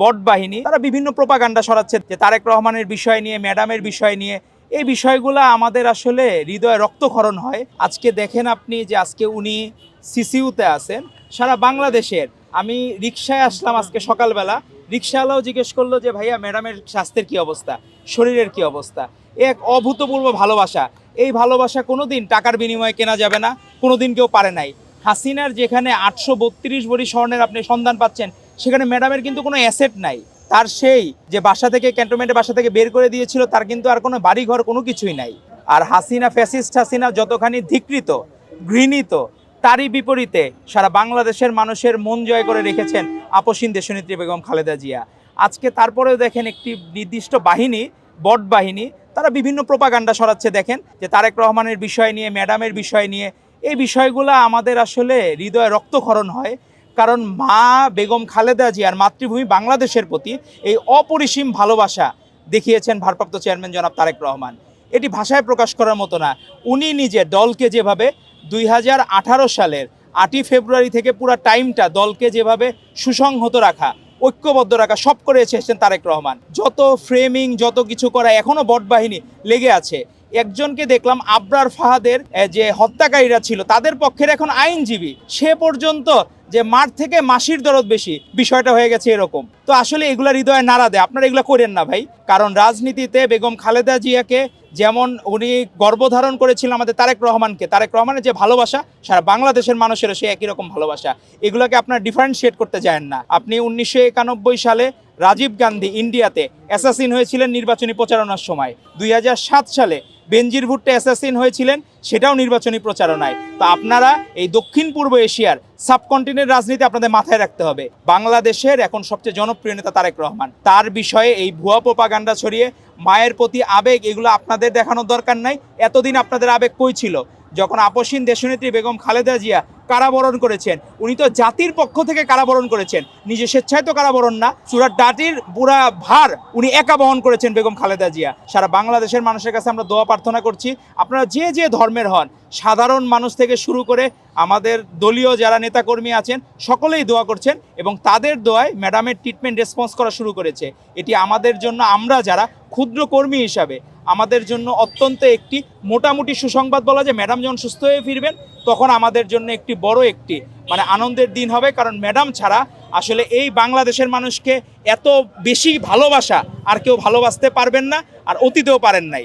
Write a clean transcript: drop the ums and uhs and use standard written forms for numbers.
বট বাহিনী তারা বিভিন্ন প্রোপাগান্ডা ছড়াচ্ছে যে তারেক রহমানের বিষয় নিয়ে, ম্যাডামের বিষয় নিয়ে। এই বিষয়গুলো আমাদের আসলে হৃদয়ে রক্তক্ষরণ হয়। আজকে দেখেন আপনি যে আজকে উনি সিসিউতে আছেন সারা বাংলাদেশের। আমি রিকশায় আসলাম আজকে সকালবেলা, রিকশাওয়ালাও জিজ্ঞেস করলো যে ভাইয়া ম্যাডামের স্বাস্থ্যের কি অবস্থা, শরীরের কি অবস্থা। এক অভূতপূর্ব ভালোবাসা। এই ভালোবাসা কোনোদিন টাকার বিনিময়ে কেনা যাবে না, কোনোদিন কেউ পারে নাই। হাসিনার যেখানে 832 ভরি স্বর্ণের আপনি সন্ধান পাচ্ছেন, সেখানে ম্যাডামের কিন্তু কোনো অ্যাসেট নাই। তার সেই যে বাসা থেকে, ক্যান্টনমেন্টের বাসা থেকে বের করে দিয়েছিল, তার কিন্তু আর কোনো বাড়িঘর কোনো কিছুই নাই। আর হাসিনা, ফ্যাসিস্ট হাসিনা যতখানি ধিকৃত, ঘৃণিত, তারই বিপরীতে সারা বাংলাদেশের মানুষের মন জয় করে রেখেছেন আপসীন দেশনেত্রী বেগম খালেদা জিয়া। আজকে তারপরেও দেখেন একটি নির্দিষ্ট বাহিনী, বট বাহিনী, তারা বিভিন্ন প্রোপাগান্ডা ছড়াচ্ছে। দেখেন যে তারেক রহমানের বিষয় নিয়ে, ম্যাডামের বিষয় নিয়ে। এই বিষয়গুলো আমাদের আসলে হৃদয়ে রক্তক্ষরণ হয়। কারণ মা বেগম খালেদা জিয়ার মাতৃভূমি বাংলাদেশের প্রতি এই অপরিসীম ভালোবাসা দেখিয়েছেন ভারপ্রাপ্ত চেয়ারম্যান জনাব তারেক রহমান। এটি ভাষায় প্রকাশ করার মতো না। উনি নিজে দলকে যেভাবে 2018 সালের 8ই ফেব্রুয়ারি থেকে পুরো টাইমটা দলকে যেভাবে সুসংহত রাখা, ঐক্যবদ্ধ রাখা, সব করে এসেছেন তারেক রহমান। যত ফ্রেমিং, যত কিছু করা, এখনও বট বাহিনী লেগে আছে। একজনকে দেখলাম আবরার ফাহাদের যে হত্যাকারীরা ছিল তাদের পক্ষের এখন আইনজীবী, সে পর্যন্ত যে মার থেকে মাসির দরদ বেশি, বিষয়টা হয়ে গেছে এরকম। তো আসলে এগুলা হৃদয়ে নাড়া দেয়। আপনারা এগুলো করেন না ভাই। কারণ রাজনীতিতে বেগম খালেদা জিয়াকে যেমন উনি গর্ভধারণ করেছিলেন আমাদের তারেক রহমানকে, তারেক রহমানের যে ভালোবাসা সারা বাংলাদেশের মানুষের সে একই রকম ভালোবাসা। এগুলোকে আপনারা ডিফারেন্সিয়েট করতে যান না। আপনি 1991 সালে রাজীব গান্ধী ইন্ডিয়াতে অ্যাসাসিন হয়েছিলেন নির্বাচনী প্রচারণার সময়। 2007 সালে বেনজির ভুট্টো অ্যাসাসিন হয়েছিলেন, সেটাও নির্বাচনী প্রচারণায়। তো আপনারা এই দক্ষিণ পূর্ব এশিয়ার সাবকন্টিনেন্ট রাজনীতি আপনাদের মাথায় রাখতে হবে। বাংলাদেশের এখন সবচেয়ে জনপ্রিয় নেতা তারেক রহমান, তার বিষয়ে এই ভুয়া প্রোপাগান্ডা ছড়িয়ে মায়ের প্রতি আবেগ, এগুলো আপনাদের দেখানোর দরকার নাই। এতদিন আপনাদের আবেগ কই ছিল? যখন আপসীন দেশনেত্রী বেগম খালেদা জিয়া কারাবরণ করেছেন, উনি তো জাতির পক্ষ থেকে কারাবরণ করেছেন, নিজে স্বেচ্ছায় তো কারাবরণ না। সুরাট ডাটির পুরা ভার উনি একা বহন করেছেন বেগম খালেদা জিয়া। সারা বাংলাদেশের মানুষের কাছে আমরা দোয়া প্রার্থনা করছি, আপনারা যে যে ধর্মের হন, সাধারণ মানুষ থেকে শুরু করে আমাদের দলীয় যারা নেতাকর্মী আছেন, সকলেই দোয়া করছেন এবং তাদের দোয়ায় ম্যাডামের ট্রিটমেন্ট রেসপন্স করা শুরু করেছে। এটি আমাদের জন্য, আমরা যারা ক্ষুদ্র কর্মী হিসাবে, আমাদের জন্য অত্যন্ত একটি মোটামুটি সুসংবাদ বলা যায়। ম্যাডাম যখন সুস্থ হয়ে ফিরবেন, তখন আমাদের জন্য একটি বড় একটি আনন্দের দিন হবে। কারণ ম্যাডাম ছাড়া আসলে এই বাংলাদেশের মানুষকে এত বেশি ভালোবাসা আর কেউ ভালোবাসতে পারবেন না, আর অতীতেও পারেন নাই।